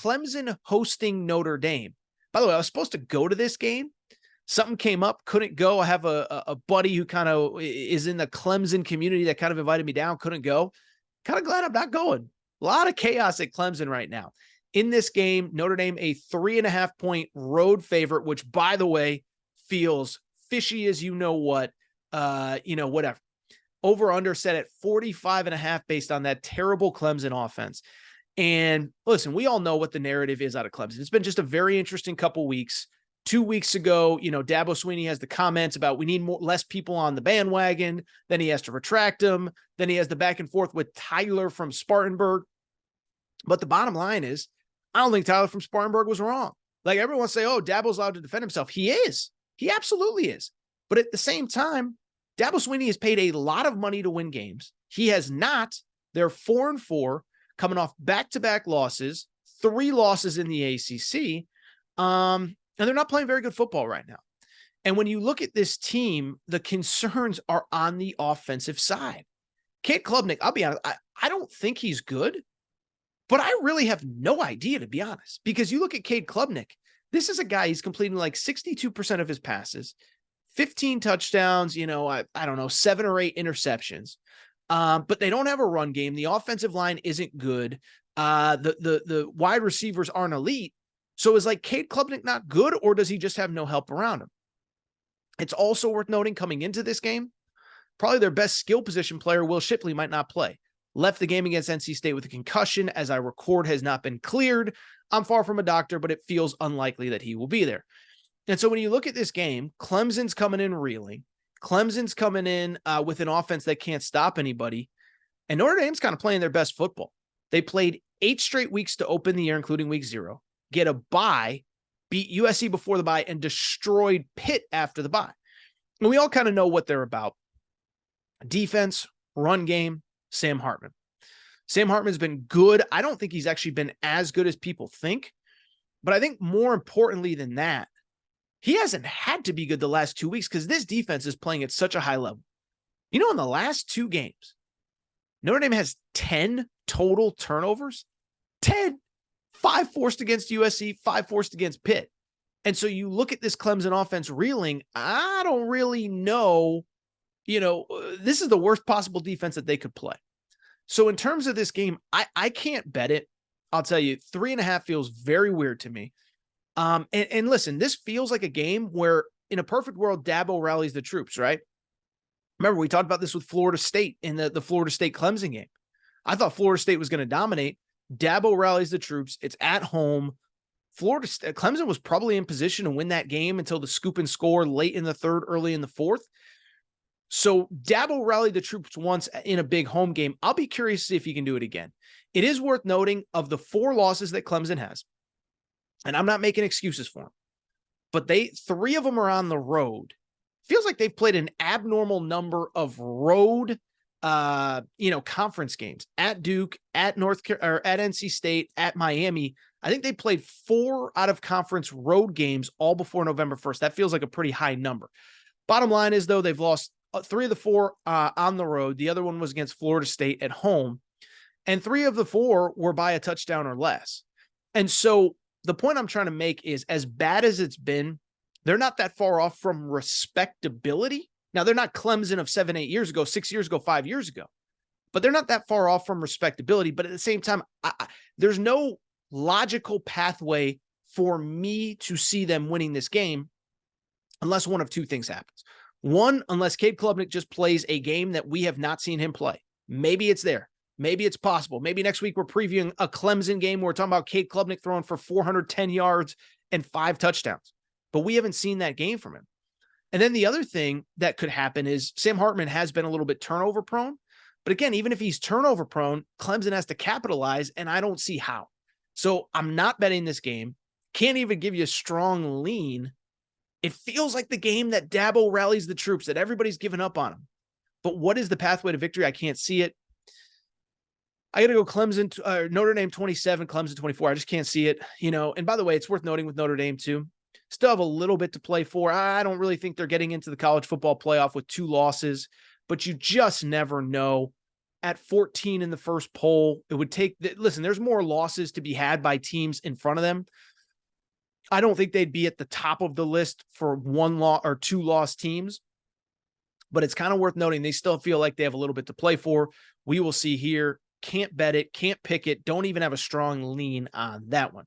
Clemson hosting Notre Dame. By the way, I was supposed to go to this game. Something came up, couldn't go. I have a buddy who kind of is in the Clemson community that kind of invited me down, couldn't go. Kind of glad I'm not going. A lot of chaos at Clemson right now. In this game, Notre Dame, a 3.5-point road favorite, which, by the way, feels fishy as you know what, whatever. Over under set at 45.5 based on that terrible Clemson offense. And listen, we all know what the narrative is out of Clemson. It's been just a very interesting couple weeks. 2 weeks ago, Dabo Swinney has the comments about we need less people on the bandwagon. Then he has to retract them. Then he has the back and forth with Tyler from Spartanburg. But the bottom line is, I don't think Tyler from Spartanburg was wrong. Like everyone say, oh, Dabo's allowed to defend himself. He is. He absolutely is. But at the same time, Dabo Swinney has paid a lot of money to win games. He has not. They're 4-4, coming off back-to-back losses, 3 losses in the ACC. And they're not playing very good football right now. And when you look at this team, the concerns are on the offensive side. Cade Klubnik, I'll be honest, I don't think he's good, but I really have no idea, to be honest, because you look at Cade Klubnik, this is a guy, he's completing like 62% of his passes, 15 touchdowns, I don't know, 7 or 8 interceptions. But they don't have a run game. The offensive line isn't good. The wide receivers aren't elite. So is like Cade Klubnik not good, or does he just have no help around him? It's also worth noting coming into this game, probably their best skill position player, Will Shipley, might not play. Left the game against NC State with a concussion, as I record, has not been cleared. I'm far from a doctor, but it feels unlikely that he will be there. And so when you look at this game, Clemson's coming in reeling. Clemson's coming in with an offense that can't stop anybody. And Notre Dame's kind of playing their best football. They played 8 straight weeks to open the year, including week 0. Get a bye, beat USC before the bye, and destroyed Pitt after the bye. And we all kind of know what they're about. Defense, run game, Sam Hartman. Sam Hartman's been good. I don't think he's actually been as good as people think. But I think more importantly than that, he hasn't had to be good the last 2 weeks because this defense is playing at such a high level. In the last 2 games, Notre Dame has 10 total turnovers. 10. 5 forced against USC, 5 forced against Pitt. And so you look at this Clemson offense reeling, I don't really know, this is the worst possible defense that they could play. So in terms of this game, I can't bet it. I'll tell you, 3.5 feels very weird to me. And listen, this feels like a game where in a perfect world, Dabo rallies the troops, right? Remember, we talked about this with Florida State in the Florida State Clemson game. I thought Florida State was going to dominate. Dabo rallies the troops. It's at home. Clemson was probably in position to win that game until the scoop and score late in the 3rd, early in the 4th. So Dabo rallied the troops once in a big home game. I'll be curious to see if he can do it again. It is worth noting, of the 4 losses that Clemson has, and I'm not making excuses for them, but 3 of them are on the road. Feels like they've played an abnormal number of road conference games at Duke, at at NC State, at Miami. I think they played 4 out of conference road games all before November 1st. That feels like a pretty high number. Bottom line is, though, they've lost 3 of the 4 on the road. The other one was against Florida State at home. And 3 of the 4 were by a touchdown or less. And so the point I'm trying to make is, as bad as it's been, they're not that far off from respectability. Now, they're not Clemson of 7, 8 years ago, 6 years ago, 5 years ago, but they're not that far off from respectability. But at the same time, there's no logical pathway for me to see them winning this game unless one of 2 things happens. One, unless Cade Klubnik just plays a game that we have not seen him play. Maybe it's there. Maybe it's possible. Maybe next week we're previewing a Clemson game where we're talking about Cade Klubnik throwing for 410 yards and 5 touchdowns. But we haven't seen that game from him. And then the other thing that could happen is Sam Hartman has been a little bit turnover prone. But again, even if he's turnover prone, Clemson has to capitalize, and I don't see how. So I'm not betting this game. Can't even give you a strong lean. It feels like the game that Dabo rallies the troops, that everybody's given up on him. But what is the pathway to victory? I can't see it. I got to go Notre Dame 27, Clemson 24. I just can't see it, And by the way, it's worth noting with Notre Dame too, still have a little bit to play for. I don't really think they're getting into the college football playoff with 2 losses, but you just never know. at 14 in the first poll. It would take, listen, there's more losses to be had by teams in front of them. I don't think they'd be at the top of the list for one loss or two loss teams, but it's kind of worth noting they still feel like they have a little bit to play for. We will see here. Can't bet it, can't pick it, don't even have a strong lean on that one.